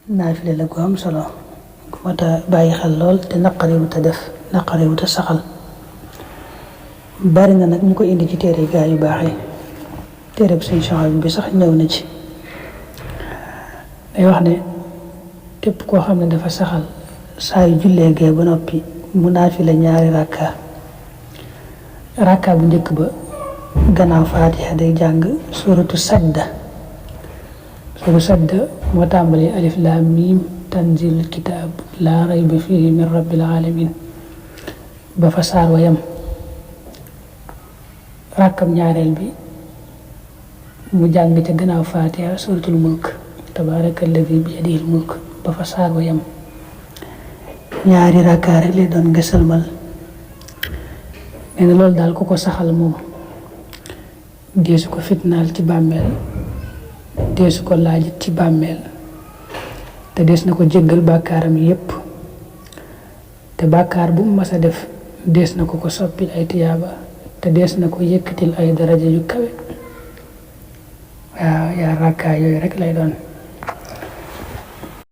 naafile la gu am solo gu mat a bàyyi xel lool te naqariwut a def naqariwut a saxal. bari na nag ñu ko indi ci téere gaa yu baax yi téere Sëñ Suhaybu bi sax ñëw na ci day wax ne képp koo xam ne dafa saxal saa yu jullee gee ba noppi mu naafile ñaari rakka bu njëkk ba gannaaw faatiha day jàng suratu sajda moo tàmbali alif laam miim tanzilul kitaab laa rayba fiihi min rabbil aalamiin ba fa saar wa yam. rakkam ñaareel bi mu jàng ca gannaaw faatiha suratul mulk tabaaraka alladi bi yadihil mulk ba fa saar wa yam. ñaari rakkaa rek lay doon nga sëlmal. nee na loolu daal ku ko saxal moom deesu ko fitnaal ci bàmmeel deesu ko laajit ci bàmmeel te dees na ko jéggal bàkkaaram yépp te bàkkaar bu mu mas a def dees na ko soppil ay tiyaaba te dees na ko yëkkatil ay daraja yu kawe waaw yaa rakkaa yooyu rek lay doon.